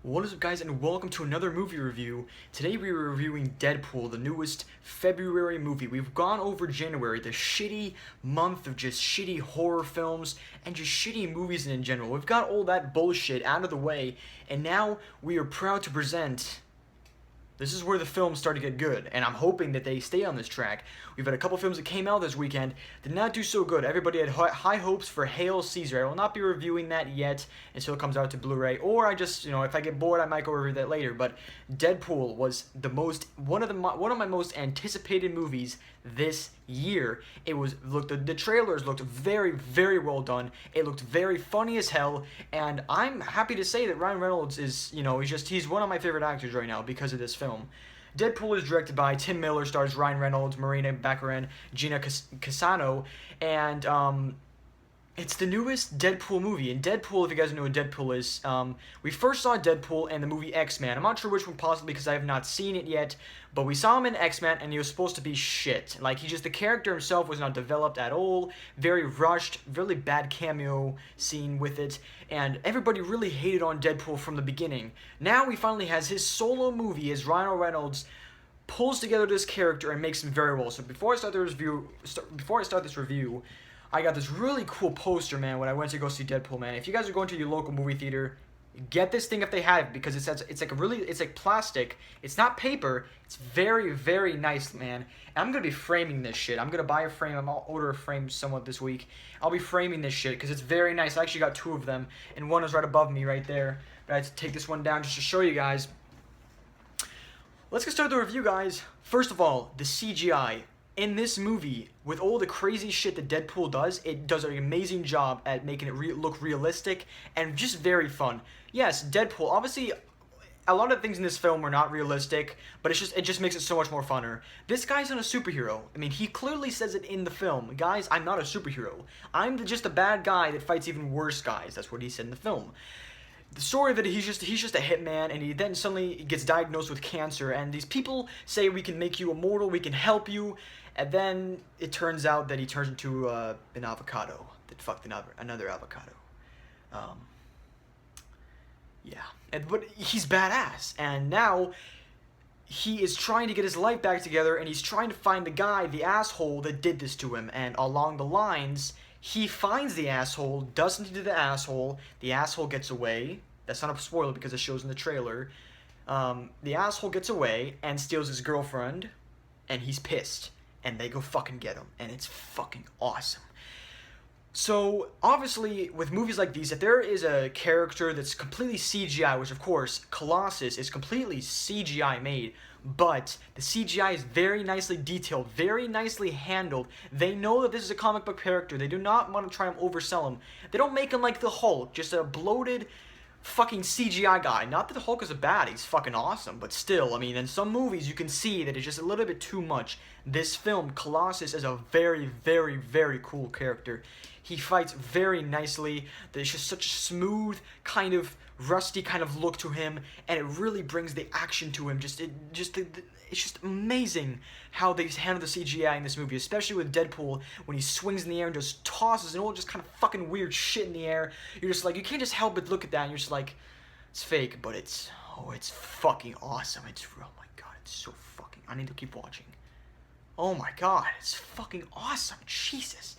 What is up, guys, and welcome to another movie review. Today we are reviewing Deadpool, the newest February movie. We've gone over January, the shitty month of just shitty horror films and just shitty movies in general. We've got all that bullshit out of the way, and now we are proud to present... This is where the films start to get good, and I'm hoping that they stay on this track. We've had a couple films that came out this weekend, did not do so good. Everybody had high hopes for Hail Caesar. I will not be reviewing that yet until it comes out to Blu-ray, or I just, if I get bored, I might go review that later. But Deadpool was one of my most anticipated movies this year. The trailers looked very, very well done. It looked very funny as hell, and I'm happy to say that Ryan Reynolds is, he's one of my favorite actors right now because of this film. Deadpool is directed by Tim Miller, stars Ryan Reynolds, Marina Baccarin, Gina Casano, and it's the newest Deadpool movie. And Deadpool, if you guys know what Deadpool is, we first saw Deadpool in the movie X-Men. I'm not sure which one possibly because I have not seen it yet, but we saw him in X-Men and he was supposed to be shit. Like, the character himself was not developed at all, very rushed, really bad cameo scene with it, and everybody really hated on Deadpool from the beginning. Now he finally has his solo movie as Ryan Reynolds pulls together this character and makes him very well. So before I start this review, I got this really cool poster, man, when I went to go see Deadpool, man. If you guys are going to your local movie theater, get this thing if they have it, because it's like plastic. It's not paper. It's very, very nice, man. And I'm going to be framing this shit. I'm going to buy a frame. I'm going to order a frame somewhat this week. I'll be framing this shit because it's very nice. I actually got two of them, and one is right above me right there. But I had to take this one down just to show you guys. Let's get started with the review, guys. First of all, the CGI. In this movie, with all the crazy shit that Deadpool does, it does an amazing job at making it look realistic and just very fun. Yes, Deadpool, obviously, a lot of things in this film were not realistic, but it just makes it so much more funner. This guy's not a superhero. I mean, he clearly says it in the film. Guys, I'm not a superhero. I'm just a bad guy that fights even worse guys. That's what he said in the film. The story that he's just a hitman, and he then suddenly gets diagnosed with cancer, and these people say, we can make you immortal, we can help you, and then it turns out that he turns into an avocado that fucked another avocado. Yeah, but he's badass, and now he is trying to get his life back together, and he's trying to find the asshole that did this to him, and along the lines, he finds the asshole, does something to the asshole gets away. That's not a spoiler because it shows in the trailer. The asshole gets away and steals his girlfriend, and he's pissed. And they go fucking get him, and it's fucking awesome. So, obviously, with movies like these, if there is a character that's completely CGI, which of course, Colossus is completely CGI made, but the CGI is very nicely detailed, very nicely handled. They know that this is a comic book character. They do not want to try and oversell him. They don't make him like the Hulk, just a bloated fucking CGI guy. Not that the Hulk is a bad, he's fucking awesome, but still, I mean, in some movies you can see that it's just a little bit too much. This film, Colossus, is a very, very, very cool character. He fights very nicely. There's just such a smooth, kind of rusty kind of look to him, and it really brings the action to him. It's just amazing how they handle the CGI in this movie, especially with Deadpool when he swings in the air and just tosses and all just kind of fucking weird shit in the air. You're just like, you can't just help but look at that, and you're just like, it's fake, but it's fucking awesome. Oh my god, it's so fucking, I need to keep watching. Oh my god, it's fucking awesome. Jesus.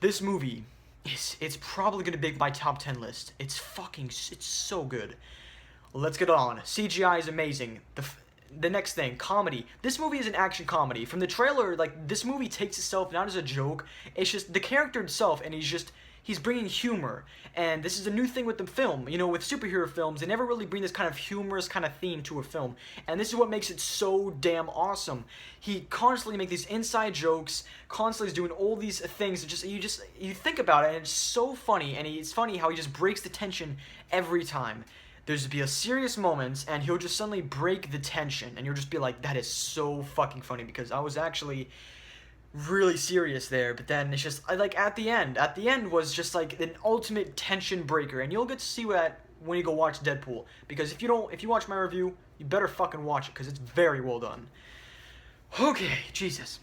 This movie it's probably going to make my top 10 list. It's so good. Let's get on. CGI is amazing. The next thing, comedy. This movie is an action comedy. From the trailer, like, this movie takes itself not as a joke. It's just the character himself, and he's bringing humor. And this is a new thing with the film. With superhero films, they never really bring this kind of humorous kind of theme to a film. And this is what makes it so damn awesome. He constantly makes these inside jokes, constantly is doing all these things. You think about it, and it's so funny. And it's funny how he just breaks the tension every time. There's be a serious moments, and he'll just suddenly break the tension. And you'll just be like, that is so fucking funny, because I was actually really serious there, but then it's just like at the end was just like an ultimate tension breaker, and you'll get to see that when you go watch Deadpool, because if you watch my review, you better fucking watch it because it's very well done. Okay, Jesus.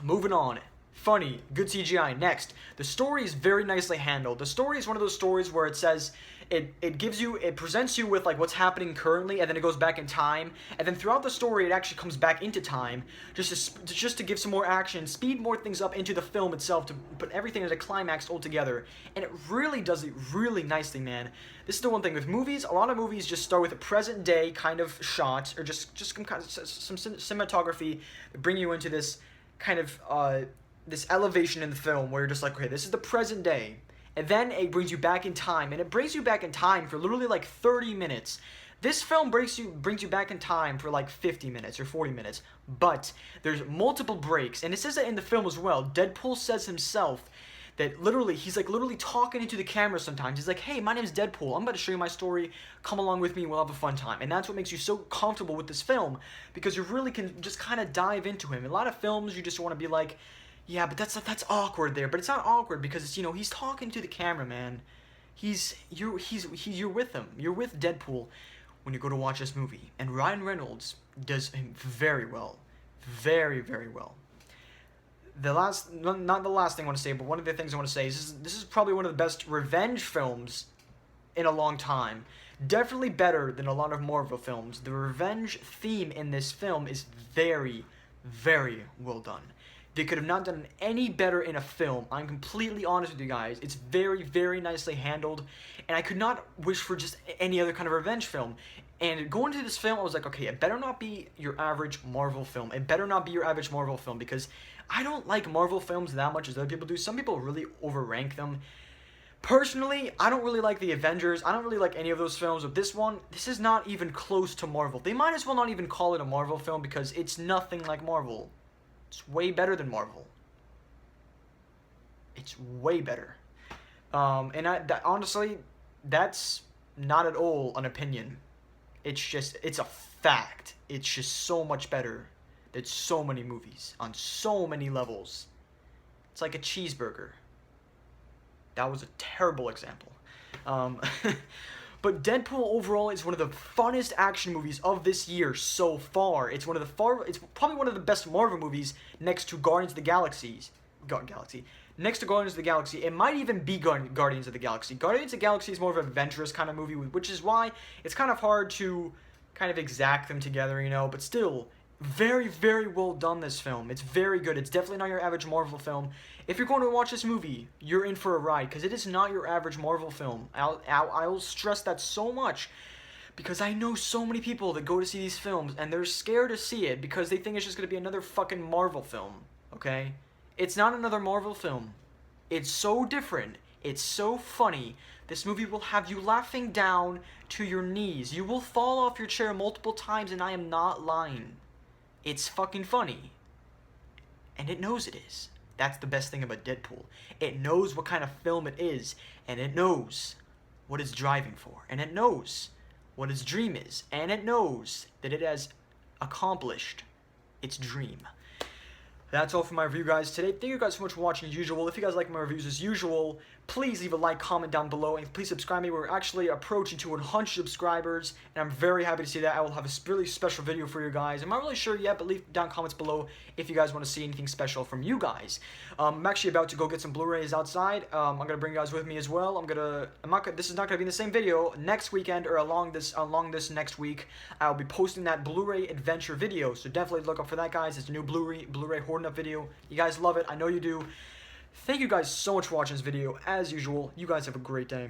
Moving on. Funny, good CGI. Next, the story is very nicely handled. The story is one of those stories where it says it presents you with like what's happening currently, and then it goes back in time, and then throughout the story it actually comes back into time just to give some more action, speed more things up into the film itself, to put everything as a climax all together, and it really does it really nicely, man. This is the one thing with movies. A lot of movies just start with a present day kind of shots, or just some kind of some cinematography that bring you into this kind of this elevation in the film where you're just like, okay, this is the present day. And then it brings you back in time, and it brings you back in time for literally like 30 minutes. This film brings you back in time for like 50 minutes or 40 minutes, but there's multiple breaks, and it says that in the film as well. Deadpool says himself that literally, he's like literally talking into the camera sometimes. He's like, hey, my name's Deadpool, I'm about to show you my story, come along with me, we'll have a fun time. And that's what makes you so comfortable with this film, because you really can just kind of dive into him. In a lot of films, you just want to be like, yeah, but that's awkward there. But it's not awkward because it's, you know, he's talking to the camera, man. You're with him. You're with Deadpool when you go to watch this movie. And Ryan Reynolds does him very well. Very, very well. Not the last thing I want to say, but one of the things I want to say is this is probably one of the best revenge films in a long time. Definitely better than a lot of Marvel films. The revenge theme in this film is very, very well done. They could have not done any better in a film. I'm completely honest with you guys. It's very, very nicely handled, and I could not wish for just any other kind of revenge film. And going to this film, I was like, okay, it better not be your average Marvel film. It better not be your average Marvel film, because I don't like Marvel films that much as other people do. Some people really overrank them. Personally, I don't really like the Avengers. I don't really like any of those films. But this is not even close to Marvel. They might as well not even call it a Marvel film, because it's nothing like Marvel. It's way better than Marvel. It's way better. Honestly, that's not at all an opinion. It's a fact. It's just so much better than so many movies on so many levels. It's like a cheeseburger. That was a terrible example. But Deadpool overall is one of the funnest action movies of this year so far. It's probably one of the best Marvel movies next to Guardians of the Galaxy. Next to Guardians of the Galaxy, it might even be Guardians of the Galaxy. Guardians of the Galaxy is more of an adventurous kind of movie, which is why it's kind of hard to kind of exact them together, you know, but still, very, very well done, this film. It's very good. It's definitely not your average Marvel film. If you're going to watch this movie, you're in for a ride, because it is not your average Marvel film. I'll stress that so much, because I know so many people that go to see these films, and they're scared to see it, because they think it's just going to be another fucking Marvel film, okay? It's not another Marvel film. It's so different. It's so funny. This movie will have you laughing down to your knees. You will fall off your chair multiple times, and I am not lying. It's fucking funny. And it knows it is. That's the best thing about Deadpool. It knows what kind of film it is, and it knows what it's driving for, and it knows what its dream is, and it knows that it has accomplished its dream. That's all for my review, guys, today. Thank you guys so much for watching as usual. If you guys like my reviews as usual, please leave a like, comment down below, and please subscribe me. We're actually approaching to 100 subscribers, and I'm very happy to see that. I will have a really special video for you guys. I'm not really sure yet, but leave down comments below if you guys want to see anything special from you guys. I'm actually about to go get some Blu-rays outside. I'm gonna bring you guys with me as well. This is not gonna be in the same video. Next weekend, or along this next week, I'll be posting that Blu-ray adventure video. So definitely look up for that, guys. It's a new Blu-ray hoarding up video. You guys love it. I know you do. Thank you guys so much for watching this video. As usual, you guys have a great day.